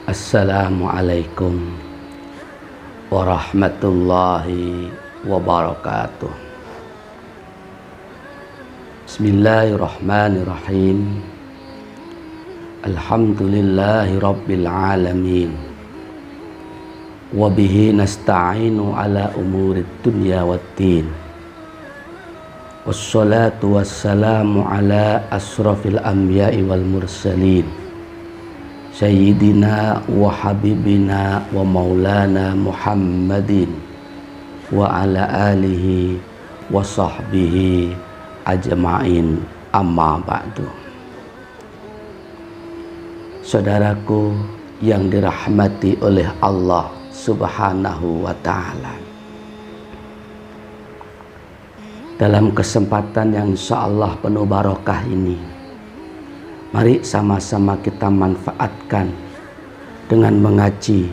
Assalamualaikum warahmatullahi wabarakatuh. Bismillahirrahmanirrahim. Alhamdulillahi rabbil alamin. Wabihi nasta'inu ala umurid dunya waddin. Wassalatu wassalamu ala asrafil anbiya'i wal mursalin, Sayyidina wa habibina wa maulana Muhammadin wa ala alihi wa sahbihi ajma'in, amma ba'du. Saudaraku yang dirahmati oleh Allah Subhanahu wa ta'ala, dalam kesempatan yang insyaallah penuh barokah ini, mari sama-sama kita manfaatkan dengan mengaji.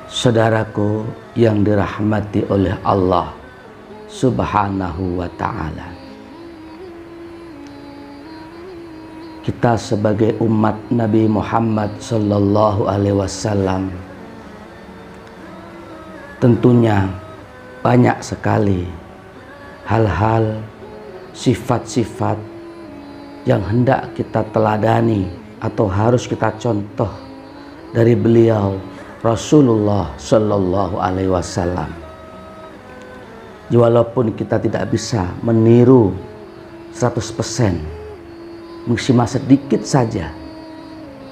Saudaraku yang dirahmati oleh Allah Subhanahu wa ta'ala, kita sebagai umat Nabi Muhammad sallallahu alaihi wasallam tentunya banyak sekali hal-hal, sifat-sifat yang hendak kita teladani atau harus kita contoh dari beliau Rasulullah Sallallahu Alaihi Wasallam. Walaupun kita tidak bisa meniru 100%, maksimal sedikit saja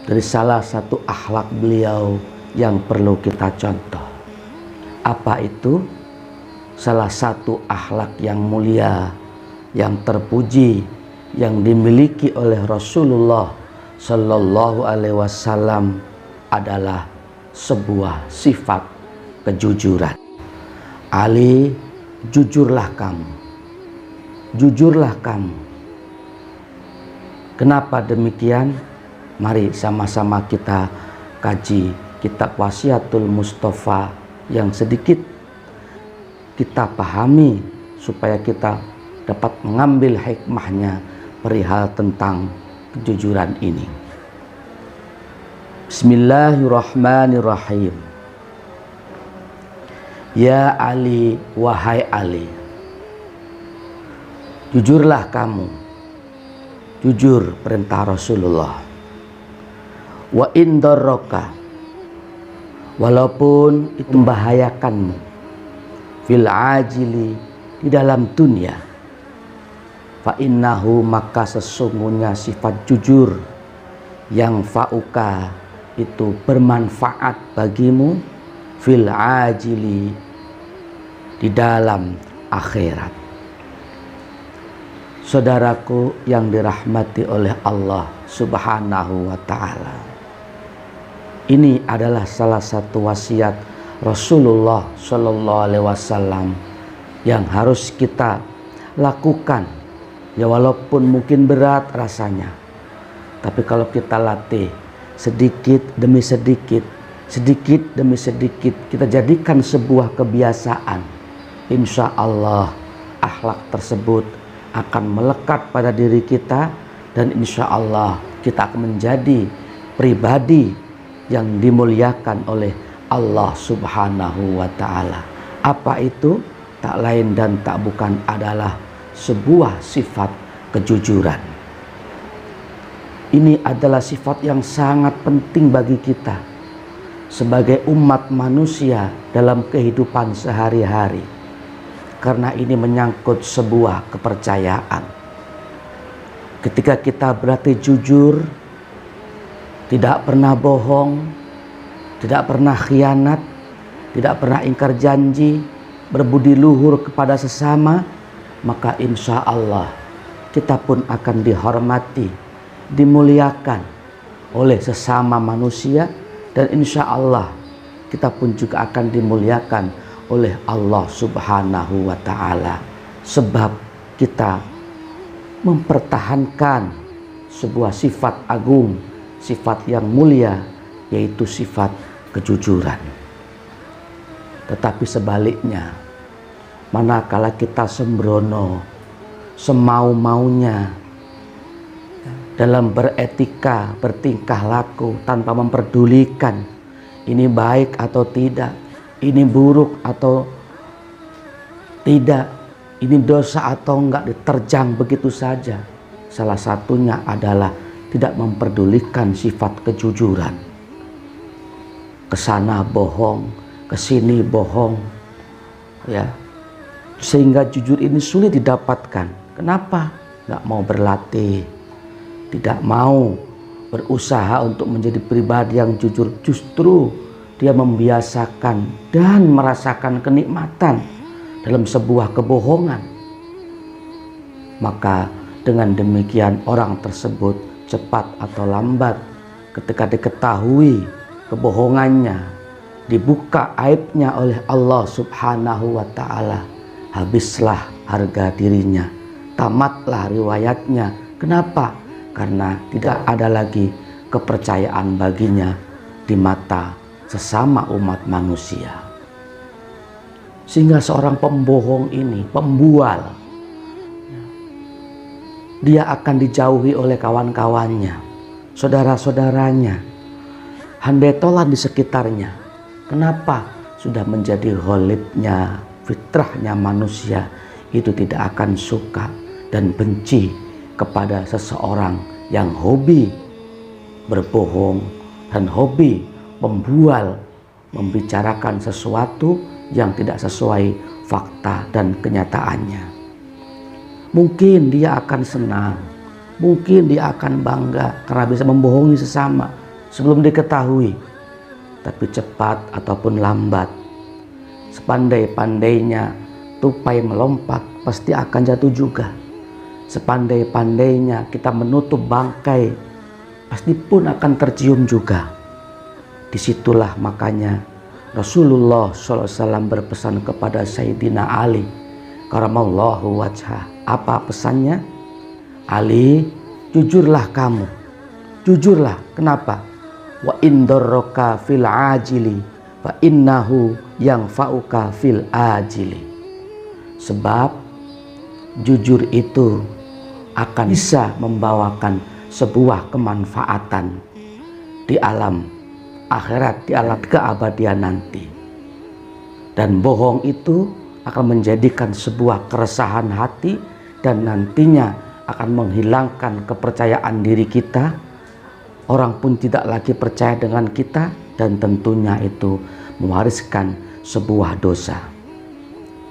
dari salah satu akhlak beliau yang perlu kita contoh. Apa itu? Salah satu akhlak yang mulia, yang terpuji, yang dimiliki oleh Rasulullah Sallallahu Alaihi Wasallam adalah sebuah sifat kejujuran. Ali, jujurlah kamu, jujurlah kamu. Kenapa demikian? Mari sama-sama kita kaji kitab Wasiatul Mustafa yang sedikit kita pahami supaya kita dapat mengambil hikmahnya perihal tentang kejujuran ini. Bismillahirrahmanirrahim. Ya Ali, wahai Ali, jujurlah kamu. Jujur perintah Rasulullah. Wa in darraka, walaupun itu membahayakanmu, fil ajili, di dalam dunia, fa innahu, maka sesungguhnya sifat jujur yang fauka itu bermanfaat bagimu, fil ajili, di dalam akhirat. Saudaraku yang dirahmati oleh Allah Subhanahu wa ta'ala, ini adalah salah satu wasiat Rasulullah Shallallahu Alaihi Wasallam yang harus kita lakukan. Ya walaupun mungkin berat rasanya, tapi kalau kita latih sedikit demi sedikit, sedikit demi sedikit, kita jadikan sebuah kebiasaan, insya Allah akhlak tersebut akan melekat pada diri kita, dan insya Allah kita akan menjadi pribadi yang dimuliakan oleh Allah Subhanahu wa ta'ala. Apa itu? Tak lain dan tak bukan adalah sebuah sifat kejujuran. Ini adalah sifat yang sangat penting bagi kita sebagai umat manusia dalam kehidupan sehari-hari, karena ini menyangkut sebuah kepercayaan. Ketika kita berarti jujur, tidak pernah bohong, tidak pernah khianat, tidak pernah ingkar janji, berbudi luhur kepada sesama, maka insya Allah kita pun akan dihormati, dimuliakan oleh sesama manusia, dan insya Allah kita pun juga akan dimuliakan oleh Allah Subhanahu wa ta'ala, sebab kita mempertahankan sebuah sifat agung, sifat yang mulia, yaitu sifat kejujuran. Tetapi sebaliknya, manakala kita sembrono, semau-maunya dalam beretika, bertingkah laku tanpa memperdulikan ini baik atau tidak, ini buruk atau tidak, ini dosa atau enggak, diterjang begitu saja. Salah satunya adalah tidak memperdulikan sifat kejujuran. Kesana bohong, kesini bohong, ya. Sehingga jujur ini sulit didapatkan. Kenapa? Nggak mau berlatih, tidak mau berusaha untuk menjadi pribadi yang jujur. Justru dia membiasakan dan merasakan kenikmatan dalam sebuah kebohongan. Maka dengan demikian orang tersebut cepat atau lambat ketika diketahui kebohongannya, dibuka aibnya oleh Allah Subhanahu wa ta'ala, habislah harga dirinya, tamatlah riwayatnya. Kenapa? Karena tidak ada lagi kepercayaan baginya di mata sesama umat manusia. Sehingga seorang pembohong ini, pembual, dia akan dijauhi oleh kawan-kawannya, saudara-saudaranya, handetolan di sekitarnya. Kenapa? Sudah menjadi ghalibnya, fitrahnya manusia itu tidak akan suka dan benci kepada seseorang yang hobi berbohong dan hobi membual, membicarakan sesuatu yang tidak sesuai fakta dan kenyataannya. Mungkin dia akan senang, mungkin dia akan bangga karena bisa membohongi sesama sebelum diketahui. Tapi cepat ataupun lambat, sepandai-pandainya tupai melompat pasti akan jatuh juga. Sepandai-pandainya kita menutup bangkai, pasti pun akan tercium juga. Disitulah makanya Rasulullah SAW berpesan kepada Sayyidina Ali karamallahu wajhah. Apa pesannya? Ali, jujurlah kamu, jujurlah. Kenapa? Wa indarroka fil ajili fa innahu yang fauka fil ajili. Sebab jujur itu akan bisa membawakan sebuah kemanfaatan di alam akhirat, di alam keabadian nanti. Dan bohong itu akan menjadikan sebuah keresahan hati dan nantinya akan menghilangkan kepercayaan diri kita. Orang pun tidak lagi percaya dengan kita dan tentunya itu mewariskan sebuah dosa.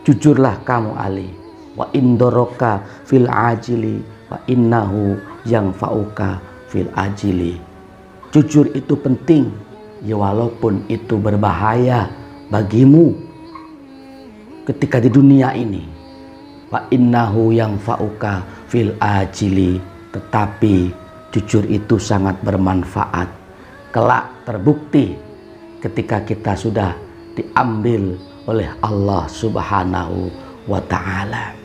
Jujurlah kamu Ali, wa indoroka fil ajili wa innahu yang fauka fil ajili. Jujur itu penting, ya walaupun itu berbahaya bagimu ketika di dunia ini. Wa innahu yang fauka fil ajili, tetapi jujur itu sangat bermanfaat kelak terbukti ketika kita sudah diambil oleh Allah Subhanahu wa ta'ala.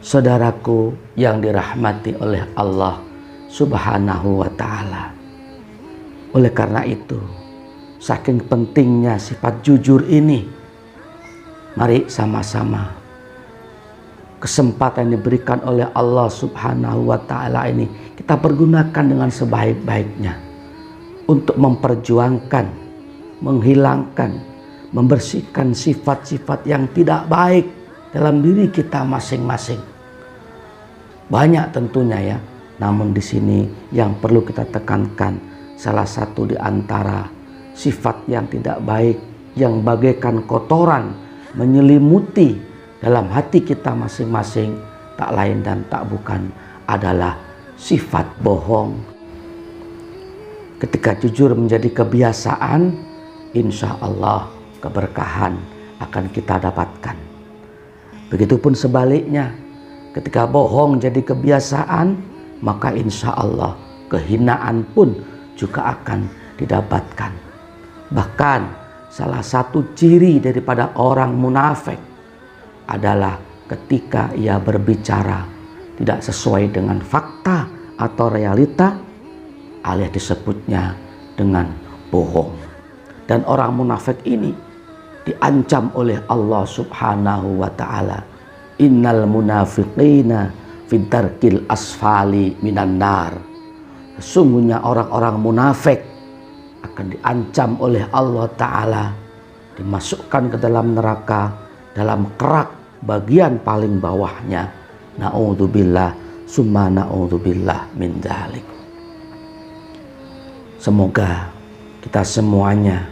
Saudaraku yang dirahmati oleh Allah Subhanahu wa ta'ala, oleh karena itu saking pentingnya sifat jujur ini, mari sama-sama kesempatan yang diberikan oleh Allah Subhanahu wa ta'ala ini kita pergunakan dengan sebaik-baiknya untuk memperjuangkan, menghilangkan, membersihkan sifat-sifat yang tidak baik dalam diri kita masing-masing. Banyak tentunya ya, namun di sini yang perlu kita tekankan salah satu di antara sifat yang tidak baik yang bagaikan kotoran menyelimuti dalam hati kita masing-masing, tak lain dan tak bukan adalah sifat bohong. Ketika jujur menjadi kebiasaan, insya Allah keberkahan akan kita dapatkan. Begitupun sebaliknya, ketika bohong jadi kebiasaan, maka insya Allah kehinaan pun juga akan didapatkan. Bahkan salah satu ciri daripada orang munafik adalah ketika ia berbicara tidak sesuai dengan fakta atau realita, alias disebutnya dengan bohong. Dan orang munafik ini diancam oleh Allah Subhanahu wa ta'ala innal munafiqina fidarkil asfali minan nar. Sesungguhnya orang-orang munafik akan diancam oleh Allah Ta'ala, dimasukkan ke dalam neraka, dalam kerak bagian paling bawahnya. Na'udzubillah summa na'udzubillah min dzalik. Semoga kita semuanya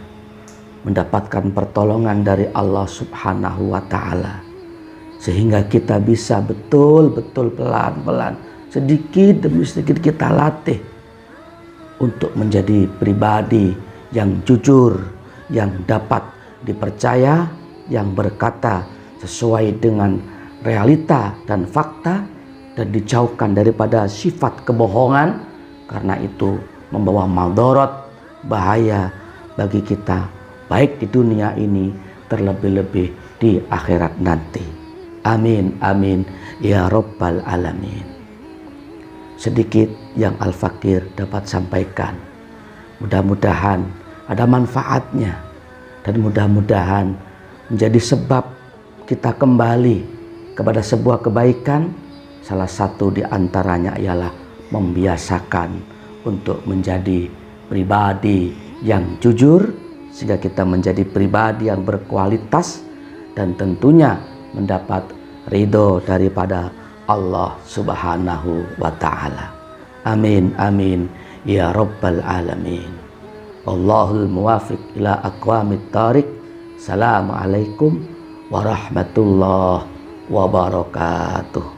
mendapatkan pertolongan dari Allah Subhanahu wa Ta'ala, sehingga kita bisa betul-betul pelan-pelan, sedikit demi sedikit kita latih untuk menjadi pribadi yang jujur, yang dapat dipercaya, yang berkata sesuai dengan realita dan fakta, dan dijauhkan daripada sifat kebohongan, karena itu membawa madarat, bahaya bagi kita, baik di dunia ini, terlebih-lebih di akhirat nanti. Amin, amin, ya Rabbal Alamin. Sedikit yang Al-Fakir dapat sampaikan. Mudah-mudahan ada manfaatnya, dan mudah-mudahan menjadi sebab kita kembali kepada sebuah kebaikan. Salah satu di antaranya ialah membiasakan untuk menjadi pribadi yang jujur, sehingga kita menjadi pribadi yang berkualitas dan tentunya mendapat ridho daripada Allah Subhanahu wa Ta'ala. Amin, amin, ya Rabbal Alamin. Allahul muwafiq ila aqwamit thariq. Assalamualaikum warahmatullahi wabarakatuh.